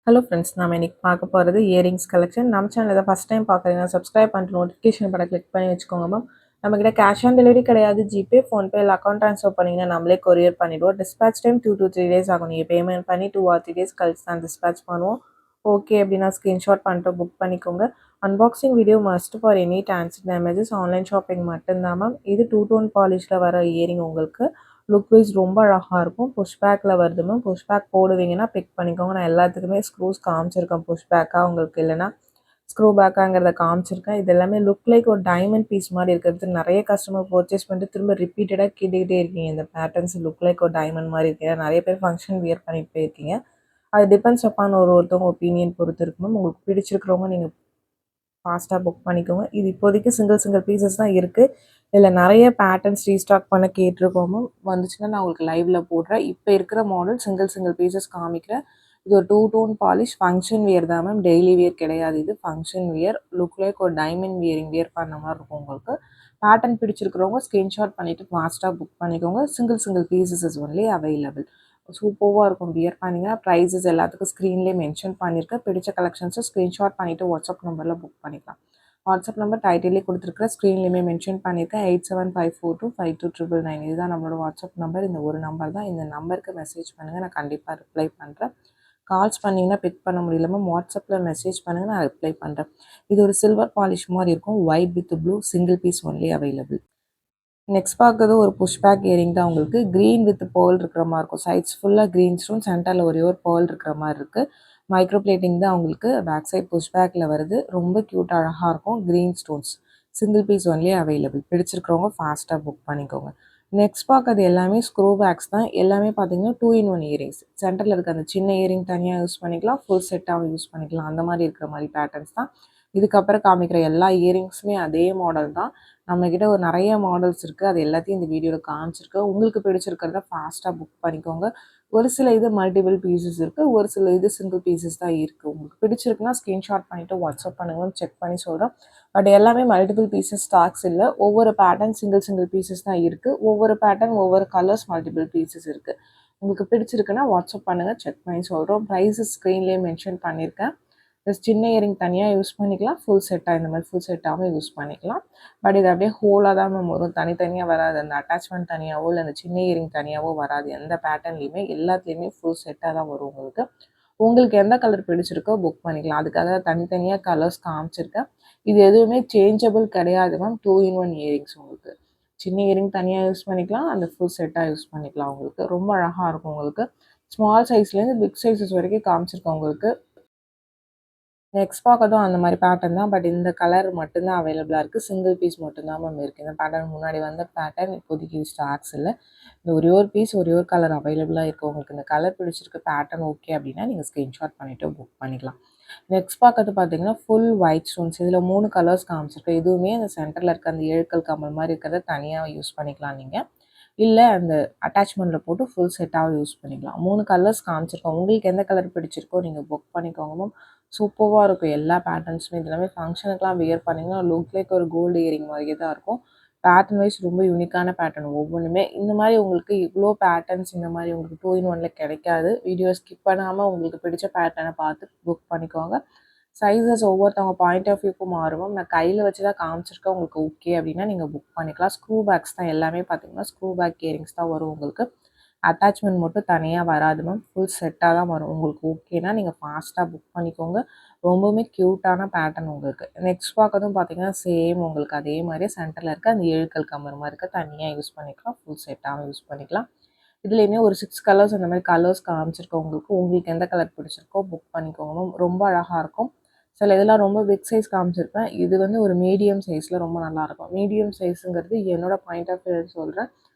Hello friends, நாம இன்னைக்கு பார்க்க போகிறது இயரிங்ஸ் கலெக்ஷன். நம்ம சேனல் இதை ஃபஸ்ட் டைம் பார்க்குறீங்கன்னா சப்ஸ்கிரைப் பண்ணிட்டு நோட்டிஃபிகேஷன் பட்டன் கிளிக் பண்ணி வச்சுக்கோங்க மேம். நம்மக்கிட்ட கேஷ் ஆன் டெலிவரி கிடையாது. ஜிபே, ஃபோன்பே இல்லை அக்கௌண்ட் ட்ரான்ஸ்ஃபர் பண்ணிங்கன்னா நம்மளே கொரியர் பண்ணிவிடுவோம். டிஸ்பேச் டைம் 2 to 3 days ஆகும். நீங்கள் பேமெண்ட் பண்ணி 2 or 3 days கழிச்சு தான் டிஸ்பேச் பண்ணுவோம். ஓகே அப்படின்னா ஸ்க்ரீன்ஷாட் பண்ணிட்டு புக் பண்ணிக்கோங்க. Unboxing video must for any transit damages. Online shopping மட்டும்தான் மேம். இது 2-tone பாலிஷில் வர இயரிங் உங்களுக்கு லுக் வைஸ் ரொம்ப அழகாக இருக்கும். புஷ் பேக்கில் வருது மேம். புஷ் பேக் போடுவீங்கன்னா பிக் பண்ணிக்கோங்க. நான் எல்லாத்துக்குமே ஸ்க்ரூஸ் காமிச்சிருக்கேன். புஷ் பேக்காக உங்களுக்கு இல்லைனா ஸ்க்ரூ பேக்காங்கிறத காமிச்சிருக்கேன். இது எல்லாமே லுக் லைக் ஒரு டைமண்ட் பீஸ் மாதிரி இருக்கிறது நிறைய கஸ்டமர் பர்ச்சேஸ் பண்ணிட்டு திரும்ப ரிப்பீட்டடாக கேட்டுக்கிட்டே இருக்கீங்க. இந்த பேட்டர்ன்ஸ் லுக் லைக் ஒரு டைமண்ட் மாதிரி இருக்கு. நிறைய பேர் ஃபங்க்ஷன் வியர் பண்ணிட்டு போயிருக்கீங்க. அது டிபெண்ட்ஸ் அப்பான் ஒருத்தவங்க ஒப்பீனியன் பொறுத்து இருக்கு மேம். உங்களுக்கு பிடிச்சிருக்கிறவங்க நீங்கள் ஃபாஸ்ட்டாக புக் பண்ணிக்கோங்க. இது இப்போதைக்கு சிங்கிள் பீசஸ் தான் இருக்குது. இதில் நிறைய பேட்டர்ன்ஸ் ரீஸ்டாக் பண்ண கேட்டிருக்கோமோ, வந்துச்சுன்னா நான் உங்களுக்கு லைவில் போடுறேன். இப்போ இருக்கிற மாடல் சிங்கிள் பீசஸ் காமிக்கிறேன். இது ஒரு 2-tone பாலிஷ் ஃபங்க்ஷன் வியர் தான் மேம். டெய்லி வியர் கிடையாது. இது ஃபங்க்ஷன் வியர். லுக் லைக் ஒரு டைமண்ட் வியர் பண்ண மாதிரி இருக்கும் உங்களுக்கு. பேட்டர்ன் பிடிச்சிருக்கிறவங்க ஸ்க்ரீன்ஷாட் பண்ணிவிட்டு ஃபாஸ்ட்டாக புக் பண்ணிக்கோங்க. Single pieces is only available. சூப்பராக இருக்கும் வியர் பண்ணிங்கன்னா. ப்ரைஸஸ் எல்லாத்துக்கும் ஸ்க்ரீன்லேயே மென்ஷன் பண்ணியிருக்கேன். பிடிச்ச கலெக்ஷன்ஸை ஸ்க்ரீன்ஷாட் பண்ணிவிட்டு வாட்ஸ்அப் நம்பரில் புக் பண்ணிக்கலாம். வாட்ஸ்அப் நம்பர் டைட்டிலே கொடுத்துருக்குற ஸ்க்ரீன்லேயுமே மென்ஷன் பண்ணியிருக்கேன். 8754252999. இதுதான் நம்மளோட வாட்ஸ்அப் நம்பர். இந்த ஒரு நம்பர் தான். இந்த நம்பருக்கு மெசேஜ் பண்ணுங்கள், நான் கண்டிப்பாக ரிப்ளை பண்ணுறேன். கால்ஸ் பண்ணிங்கன்னா பிக் பண்ண முடியலமா வாட்ஸ்அப்பில் மெசேஜ் பண்ணுங்கள், நான் ரிப்ளை பண்ணுறேன். இது ஒரு சில்வர் பாலிஷ் மாதிரி இருக்கும். White with blue single piece only available. Next பார்க்குறது ஒரு புஷ் பேக் இயரிங் தான் உங்களுக்கு. க்ரீன் வித் பேர்ல் இருக்கிற மாதிரி இருக்கும். சைட்ஸ் ஃபுல்லாக க்ரீன் ஸ்டோன், சென்டரில் ஒரே ஒரு பேர்ல் இருக்கிற மாதிரி இருக்குது. மைக்ரோ பிளேட்டிங் தான் உங்களுக்கு. பேக் சைட் புஷ் பேக்கில் வருது. ரொம்ப க்யூட் அழகாக இருக்கும். Green stones single piece only available. பிடிச்சிருக்கிறவங்க ஃபாஸ்ட்டாக புக் பண்ணிக்கோங்க. நெக்ஸ்ட் பார்க்கறது எல்லாமே ஸ்க்ரூ பேக்ஸ் தான். எல்லாமே பார்த்தீங்கன்னா 2-in-1 இயரிங்ஸ். சென்டரில் இருக்க அந்த சின்ன இயரிங் தனியாக யூஸ் பண்ணிக்கலாம், ஃபுல் செட்டாகவும் யூஸ் பண்ணிக்கலாம். அந்த மாதிரி இருக்கிற மாதிரி பேட்டர்ன்ஸ் தான். இதுக்கப்புறம் காமிக்கிற எல்லா இயரிங்ஸுமே அதே மாடல் தான். நம்மக்கிட்ட ஒரு நிறைய மாடல்ஸ் இருக்குது. அது எல்லாத்தையும் இந்த வீடியோவில் காமிச்சிருக்கேன். உங்களுக்கு பிடிச்சிருக்கிறத ஃபாஸ்ட்டாக புக் பண்ணிக்கோங்க. ஒரு சில இது மல்டிபிள் பீசஸ் இருக்குது, ஒரு சில இது சிங்கிள் பீசஸ் தான் இருக்குது. உங்களுக்கு பிடிச்சிருக்குன்னா ஸ்க்ரீன்ஷாட் பண்ணிவிட்டு வாட்ஸ்அப் பண்ணுங்கள், செக் பண்ணி சொல்கிறேன். பட் எல்லாமே மல்டிபிள் பீசஸ் ஸ்டாக்ஸ் இல்லை. ஒவ்வொரு பேட்டர்ன் சிங்கிள் பீசஸ் தான் இருக்குது. ஒவ்வொரு பேட்டர்ன் ஒவ்வொரு கலர்ஸ் மல்டிபிள் பீசஸ் இருக்குது. உங்களுக்கு பிடிச்சிருக்குன்னா வாட்ஸ்அப் பண்ணுங்கள், செக் பண்ணி சொல்கிறோம். ப்ரைஸஸ் ஸ்க்ரீன்லேயே மென்ஷன் பண்ணியிருக்கேன். ப்ளஸ் சின்ன இயரிங் தனியாக யூஸ் பண்ணிக்கலாம், ஃபுல் செட்டாக இந்த மாதிரி ஃபுல் செட்டாகவும் யூஸ் பண்ணிக்கலாம். பட் இது அப்படியே ஹோலாக தான் மேம் வரும். தனித்தனியாக வராது. அந்த அட்டாச்மெண்ட் தனியாகவோ இல்லை அந்த சின்ன இயரிங் தனியாகவோ வராது. எந்த பேட்டர்ன்லேயுமே எல்லாத்துலேயுமே ஃபுல் செட்டாக தான் வரும் உங்களுக்கு. உங்களுக்கு எந்த கலர் பிடிச்சிருக்கோ புக் பண்ணிக்கலாம். அதுக்காக தனித்தனியாக கலர்ஸ் காமிச்சிருக்கேன். இது எதுவுமே சேஞ்சபிள் கிடையாது மேம். 2-in-1 இயரிங்ஸ் உங்களுக்கு. சின்ன இயரிங் தனியாக யூஸ் பண்ணிக்கலாம், அந்த ஃபுல் செட்டாக யூஸ் பண்ணிக்கலாம். உங்களுக்கு ரொம்ப அழகாக இருக்கும். உங்களுக்கு ஸ்மால் சைஸ்லேருந்து பிக் சைஸஸ் வரைக்கும் காமிச்சிருக்கேன் உங்களுக்கு. நெக்ஸ்ட் பார்க்கறதும் அந்த மாதிரி பேட்டர்ன் தான். பட் இந்த கலர் மட்டும்தான் அவைலபிளாக இருக்குது. சிங்கிள் பீஸ் மட்டும்தான் மேம் இருக்குது. இந்த பேட்டர்ன் முன்னாடி வந்த பேட்டர்ன் இப்போதைக்கு ஸ்டாக்ஸ் இல்லை. இந்த ஒரே ஒரு பீஸ் ஒரே ஒரு கலர் அவைலபிளாக இருக்குது. உங்களுக்கு இந்த கலர் பிடிச்சிருக்கு, பேட்டர்ன் ஓகே அப்படின்னா நீங்கள் ஸ்க்ரீன்ஷாட் பண்ணிவிட்டு புக் பண்ணிக்கலாம். நெக்ஸ்ட் பார்க்கறது பார்த்தீங்கன்னா ஃபுல் ஒயிட் ஸ்டோன்ஸ். இதில் 3 கலர்ஸ் காமிச்சிருக்கு. இதுவுமே அந்த சென்டரில் இருக்க அந்த ஏழுக்கல் கம்மல் மாதிரி இருக்கிறத தனியாக யூஸ் பண்ணிக்கலாம் நீங்கள். இல்லை அந்த அட்டாச்மெண்ட்டில் போட்டு ஃபுல் செட்டாகவும் யூஸ் பண்ணிக்கலாம். 3 கலர்ஸ் காமிச்சிருக்கோம். உங்களுக்கு எந்த கலர் பிடிச்சிருக்கோ நீங்கள் புக் பண்ணிக்கோங்க மேம். சூப்பராக இருக்கும் எல்லா பேட்டர்ன்ஸுமே. இது எல்லாமே ஃபங்க்ஷனுக்குலாம் வியர் பண்ணிங்கன்னா லுக் லைக் ஒரு கோல்டு இயரிங் மாதிரியே தான் இருக்கும். பேட்டர்ன் வைஸ் ரொம்ப யூனிக்கான பேட்டர்ன் ஒவ்வொன்றுமே. இந்த மாதிரி உங்களுக்கு இவ்வளோ பேட்டர்ன்ஸ் இந்த மாதிரி உங்களுக்கு 2-in-1 கிடைக்காது. வீடியோ ஸ்கிப் பண்ணாமல் உங்களுக்கு பிடிச்ச பேட்டர்னை பார்த்து புக் பண்ணிக்கோங்க. சைஸஸ் ஒவ்வொருத்தவங்க பாயிண்ட் ஆஃப் வியூக்கும் மாறும். நான் கையில் வச்சு தான் காமிச்சிருக்கேன். உங்களுக்கு ஓகே அப்படின்னா நீங்கள் புக் பண்ணிக்கலாம். ஸ்க்ரூ பேக்ஸ் தான் எல்லாமே பார்த்தீங்கன்னா ஸ்க்ரூ பேக் இயரிங்ஸ் தான் வரும் உங்களுக்கு. அட்டாச்மெண்ட் மட்டும் தனியாக வராது மேம். ஃபுல் செட்டாக தான் வரும். உங்களுக்கு ஓகேனா நீங்கள் ஃபாஸ்ட்டாக புக் பண்ணிக்கோங்க. ரொம்பவுமே க்யூட்டான பேட்டர்ன் உங்களுக்கு. நெக்ஸ்ட் பார்க்கறதும் பார்த்தீங்கன்னா சேம் உங்களுக்கு அதே மாதிரியே சென்டரில் இருக்க அந்த ஏழுக்கல் கம்மர் மாதிரி இருக்க தனியாக யூஸ் பண்ணிக்கலாம், ஃபுல் செட்டாகவும் யூஸ் பண்ணிக்கலாம். இதுலேயுமே ஒரு 6 கலர்ஸ் அந்த மாதிரி கலர்ஸ் காமிச்சிருக்கோம் உங்களுக்கு. உங்களுக்கு எந்த கலர் பிடிச்சிருக்கோ புக் பண்ணிக்கோங்க மேம். ரொம்ப அழகாக இருக்கும். சில இதெல்லாம் ரொம்ப பிக் சைஸ் காமிச்சிருப்பேன். இது வந்து ஒரு மீடியம் சைஸில் ரொம்ப நல்லாயிருக்கும். மீடியம் சைஸுங்கிறது என்னோடய பாயிண்ட் ஆஃப் வியூ சொல்கிறேன்.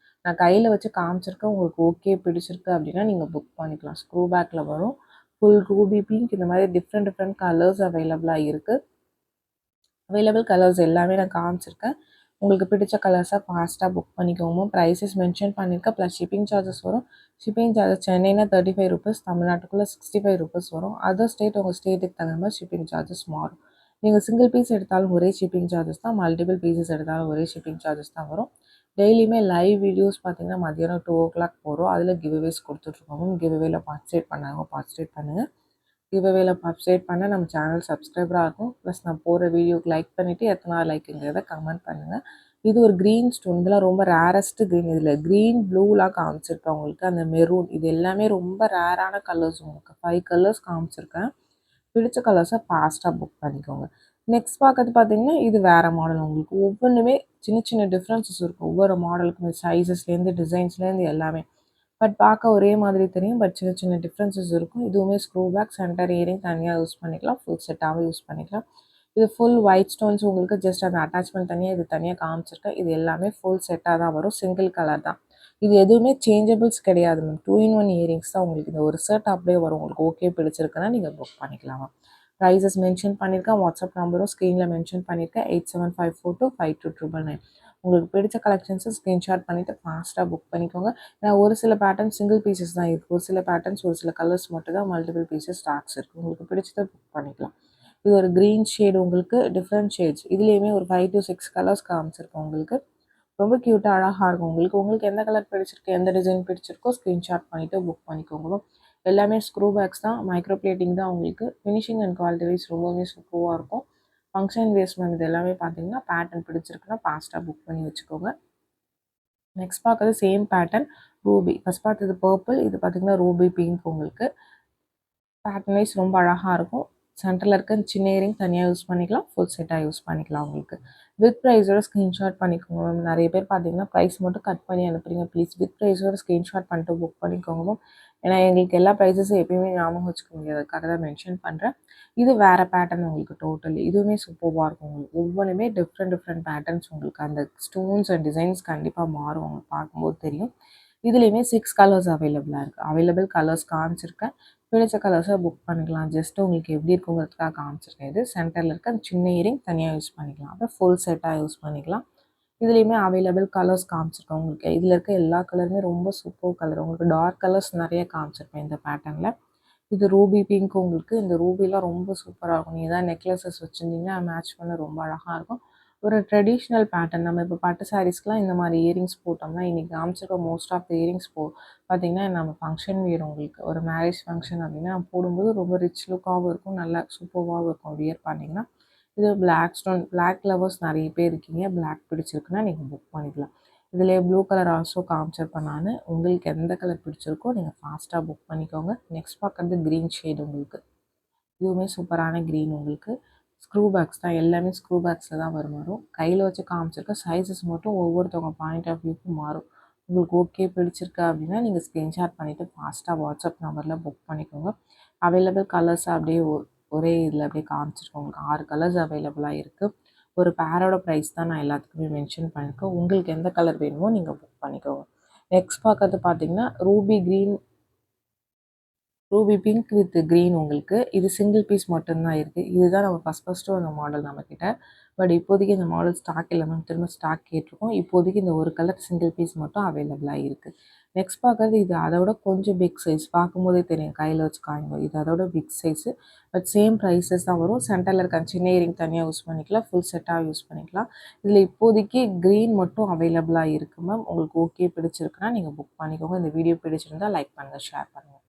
நான் கையில் வச்சு காமிச்சிருக்கேன். உங்களுக்கு ஓகே பிடிச்சிருக்கு அப்படின்னா நீங்கள் புக் பண்ணிக்கலாம். ஸ்க்ரூ பேக்கில் வரும். ஃபுல் ரூபி பிங்க் இந்த மாதிரி டிஃப்ரெண்ட் கலர்ஸ் அவைலபிளாக இருக்குது. அவைலபிள் கலர்ஸ் எல்லாமே நான் காமிச்சிருக்கேன். உங்களுக்கு பிடிச்ச கலர்ஸாக ஃபாஸ்ட்டாக புக் பண்ணிக்கோங்க. ப்ரைஸஸ் மென்ஷன் பண்ணியிருக்கேன். ப்ளஸ் ஷிப்பிங் சார்ஜஸ் வரும். ஷிப்பிங் சார்ஜஸ் சென்னைனா 35 ருபீஸ், தமிழ்நாட்டுக்குள்ளே 65 ருபீஸ் வரும். அதர் ஸ்டேட் உங்கள் ஸ்டேட்டுக்கு தகுந்த மாதிரி ஷிப்பிங் சார்ஜஸ் மாறும். நீங்கள் சிங்கிள் பீஸ் எடுத்தாலும் ஒரே ஷிப்பிங் சார்ஜஸ் தான், மல்டிபிள் பீசஸ் எடுத்தாலும் ஒரே ஷிப்பிங் சார்ஜஸ் தான் வரும். டெய்லியுமே லைவ் வீடியோஸ் பார்த்தீங்கன்னா மதியானம் 2 o'clock போகிறோம். அதில் கிவ்அவேஸ் கொடுத்துட்ருக்கோம். கிவ்அவேல பார்ட்டிசிபேட் பண்ணுங்கள். கிவ்அவேல பார்ட்டிசிபேட் பண்ண நம்ம சேனல் சப்ஸ்கிரைபராக இருக்கும். ப்ளஸ் நான் போகிற வீடியோக்கு லைக் பண்ணிவிட்டு எத்தனை லைக்குங்கிறத கமெண்ட் பண்ணுங்கள். இது ஒரு க்ரீன் ஸ்டோன். இதெல்லாம் ரொம்ப ரேரஸ்ட்டு க்ரீன். இதில் க்ரீன் ப்ளூலாம் காமிச்சிருக்கேன் உங்களுக்கு. அந்த மெரூன் இது எல்லாமே ரொம்ப ரேரான கலர்ஸ். உங்களுக்கு 5 கலர்ஸ் காமிச்சிருக்கேன். பிடிச்ச கலர்ஸை ஃபாஸ்ட்டாக புக் பண்ணிக்கோங்க. நெக்ஸ்ட் பார்க்கறது பார்த்தீங்கன்னா இது வேறு மாடல். உங்களுக்கு ஒவ்வொன்றுமே சின்ன சின்ன டிஃப்ரென்சஸ் இருக்கும். ஒவ்வொரு மாடலுக்குமே சைஸஸ்லேருந்து டிசைன்ஸ்லேருந்து எல்லாமே. பட் பார்க்க ஒரே மாதிரி தெரியும். பட் சின்ன சின்ன டிஃப்ரென்சஸ் இருக்கும். இதுவுமே ஸ்க்ரூ பேக், சென்டர் இயரிங் தனியாக யூஸ் பண்ணிக்கலாம். ஃபுல் செட்டாகவும் யூஸ் பண்ணிக்கலாம். இது ஃபுல் ஒயிட் ஸ்டோன்ஸ். உங்களுக்கு ஜஸ்ட் அந்த அட்டாச்மெண்ட் தனியாக, இது தனியாக காமிச்சிருக்கேன். இது எல்லாமே ஃபுல் செட்டாக தான் வரும். சிங்கிள் கலர் தான். இது எதுவுமே சேஞ்சபிள்ஸ் கிடையாது மேம். 2 in 1 இயரிங்ஸ் தான் உங்களுக்கு. இந்த ஒரு செட் அப்படியே வரும். உங்களுக்கு ஓகே பிடிச்சிருக்குன்னா நீங்கள் புக் பண்ணிக்கலாம். ப்ரைஸஸ் மென்ஷன் பண்ணியிருக்கேன். வாட்ஸ்அப் நம்பரும் ஸ்க்ரீனில் மென்ஷன் பண்ணியிருக்கேன். 8754252999. உங்களுக்கு பிடிச்ச கலெக்ஷன்ஸை ஸ்க்ரீன்ஷாட் பண்ணிவிட்டு ஃபாஸ்ட்டாக புக் பண்ணிக்கோங்க. ஏன்னா ஒரு சில பேட்டர்ன் சிங்கிள் பீசஸ் தான் இருக்குது. ஒரு சில பேட்டர்ன்ஸ் ஒரு சில கலர்ஸ் மட்டும் தான் மல்டிபிள் பீசஸ் ஸ்டாக்ஸ் இருக்குது. உங்களுக்கு பிடிச்சதை புக் பண்ணிக்கலாம். இது ஒரு க்ரீன் ஷேடு. உங்களுக்கு டிஃப்ரெண்ட் ஷேட்ஸ் இதுலேயுமே ஒரு 5 to 6 கலர்ஸ் காமிச்சிருக்கோம். உங்களுக்கு ரொம்ப க்யூட்டாக அழகாக இருக்கும். உங்களுக்கு எந்த கலர் பிடிச்சிருக்கு, எந்த டிசைன் பிடிச்சிருக்கோ ஸ்க்ரீன்ஷாட் பண்ணிவிட்டு புக் பண்ணிக்கோங்க. எல்லாமே ஸ்க்ரூ பேக்ஸ் தான். மைக்ரோ பிளேட்டிங் தான். உங்களுக்கு ஃபினிஷிங் அண்ட் குவாலிட்டி வைஸ் ரொம்பவே சூப்பராக இருக்கும். ஃபங்க்ஷன் வேஸ்ட்மெண்ட் இது எல்லாமே பார்த்தீங்கன்னா பேட்டர்ன் பிடிச்சிருக்குன்னா ஃபாஸ்ட்டாக புக் பண்ணி வச்சுக்கோங்க. நெக்ஸ்ட் பார்க்குறது சேம் பேட்டர்ன் ரூபி. ஃபஸ்ட் பார்த்தது பர்பிள். இது பார்த்தீங்கன்னா ரூபி பிங்க். உங்களுக்கு பேட்டர்ன் வைஸ் ரொம்ப அழகாக இருக்கும். சென்டரில் இருக்க சின்ன இயரிங் தனியாக யூஸ் பண்ணிக்கலாம். ஃபுல் செட்டாக யூஸ் பண்ணிக்கலாம். உங்களுக்கு வித் ப்ரைஸோட ஸ்க்ரீன்ஷாட் பண்ணிக்கோங்க மேம். நிறைய பேர் பார்த்தீங்கன்னா ப்ரைஸ் மட்டும் கட் பண்ணி அனுப்புறீங்க. ப்ளீஸ் வித் ப்ரைஸோட ஸ்க்ரீன்ஷாட் பண்ணிட்டு புக் பண்ணிக்கோங்க மேம். ஏன்னா எங்களுக்கு எல்லா ப்ரைஸஸும் எப்பயுமே ஞாபகம் வச்சுக்க முடியாது. அதுக்காக தான் மென்ஷன் பண்ணுறேன். இது வேறு பேட்டர்ன் உங்களுக்கு டோட்டலி. இதுவுமே சூப்பராக இருக்கும். உங்களுக்கு ஒவ்வொன்றுமே டிஃப்ரெண்ட் பேட்டர்ன்ஸ். உங்களுக்கு அந்த ஸ்டோன்ஸ் அண்ட் டிசைன்ஸ் கண்டிப்பாக மாறும். உங்களுக்கு பார்க்கும்போது தெரியும். இதுலேயுமே 6 கலர்ஸ் அவைலபிளாக இருக்குது. அவைலபிள் கலர்ஸ் காமிச்சிருக்கேன். பிடிச்ச கலர்ஸை புக் பண்ணிக்கலாம். ஜஸ்ட் உங்களுக்கு எப்படி இருக்குங்கிறதுக்காக காமிச்சிருக்கேன். இது சென்டரில் இருக்க அந்த சின்ன இயரிங் தனியாக யூஸ் பண்ணிக்கலாம். அப்புறம் ஃபுல் செட்டாக யூஸ் பண்ணிக்கலாம். இதுலேயுமே அவைலபிள் கலர்ஸ் காமிச்சிருக்கேன். உங்களுக்கு இதில் இருக்க எல்லா கலருமே ரொம்ப சூப்பர் கலர். உங்களுக்கு டார்க் கலர்ஸ் நிறைய காமிச்சிருப்பேன் இந்த பேட்டர்னில். இது ரூபி பிங்க். உங்களுக்கு இந்த ரூபிலாம் ரொம்ப சூப்பராக இருக்கும். நீங்கள் தான் நெக்லஸஸ் வச்சுருந்தீங்கன்னா மேட்ச் பண்ண ரொம்ப அழகாக இருக்கும். ஒரு ட்ரெடிஷ்னல் பேட்டர்ன். நம்ம இப்போ பட்டு சாரீஸ்க்குலாம் இந்த மாதிரி இயரிங்ஸ் போட்டோம்னா இன்றைக்கி காமிச்சிருக்க மோஸ்ட் ஆஃப் த இயரிங்ஸ் பார்த்திங்கன்னா நம்ம ஃபங்க்ஷன் வியர். உங்களுக்கு ஒரு மேரேஜ் ஃபங்க்ஷன் அப்படின்னா போடும்போது ரொம்ப ரிச் லுக்காகவும் இருக்கும். நல்லா சூப்பராகவும் இருக்கும் வியர் பண்ணிங்கன்னா. இது பிளாக் ஸ்டோன். பிளாக் லவர்ஸ் நிறைய பேர் இருக்கீங்க. பிளாக் பிடிச்சிருக்குன்னா நீங்கள் புக் பண்ணிக்கலாம். இதில் ப்ளூ கலர் ஆல்சோ காமிச்சிருப்பேன் நான். உங்களுக்கு எந்த கலர் பிடிச்சிருக்கோ நீங்கள் ஃபாஸ்ட்டாக புக் பண்ணிக்கோங்க. நெக்ஸ்ட் பார்க்குறது க்ரீன் ஷேடு. உங்களுக்கு இதுவுமே சூப்பரான க்ரீன். உங்களுக்கு ஸ்க்ரூ பேக்ஸ் தான். எல்லாமே ஸ்க்ரூ பேக்ஸில் தான் வரும். கையில் வச்சு காமிச்சிருக்க சைஸஸ் மட்டும் ஒவ்வொருத்தவங்க பாயிண்ட் ஆஃப் வியூக்கும் மாறும். உங்களுக்கு ஓகே பிடிச்சிருக்கா அப்படின்னா நீங்கள் ஸ்க்ரீன்ஷாட் பண்ணிவிட்டு ஃபாஸ்ட்டாக வாட்ஸ்அப் நம்பரில் புக் பண்ணிக்கோங்க. அவைலபிள் கலர்ஸ் அப்படியே ஒரே இதில் அப்படியே காமிச்சிருக்கோம். உங்களுக்கு 6 கலர்ஸ் அவைலபிளாக இருக்குது. ஒரு பேரோட ப்ரைஸ் தான் நான் எல்லாத்துக்குமே மென்ஷன் பண்ணியிருக்கேன். உங்களுக்கு எந்த கலர் வேணுமோ நீங்கள் புக் பண்ணிக்கோங்க. நெக்ஸ்ட் பார்க்கறது பார்த்தீங்கன்னா Ruby green, Ruby pink with green. உங்களுக்கு இது சிங்கிள் பீஸ் மட்டும்தான் இருக்குது. இதுதான் நம்ம ஃபஸ்ட்டு அந்த மாடல் நம்மக்கிட்ட. பட் இப்போதைக்கு இந்த மாடல் ஸ்டாக் இல்லை மேம். திரும்ப ஸ்டாக் கேட்டிருக்கோம். இப்போதைக்கு இந்த ஒரு கலர் சிங்கிள் பீஸ் மட்டும் அவைலபிளாக இருக்குது. நெக்ஸ்ட் பார்க்குறது இது அதோட கொஞ்சம் பிக் சைஸ். பார்க்கும்போதே தெரியும் கையில் வச்சு காயும்போது. இது அதோட big size. But same prices தான் வரும். சென்டரில் இருக்க சின்ன இயரிங் தனியாக யூஸ் பண்ணிக்கலாம். ஃபுல் செட்டாக யூஸ் பண்ணிக்கலாம். இதில் இப்போதைக்கு க்ரீன் மட்டும் அவைலபிளாக இருக்குது மேம். உங்களுக்கு ஓகே பிடிச்சிருக்குன்னா நீங்கள் புக் பண்ணிக்கோங்க. இந்த வீடியோ பிடிச்சிருந்தால் லைக் பண்ணுங்கள், ஷேர் பண்ணுங்கள்.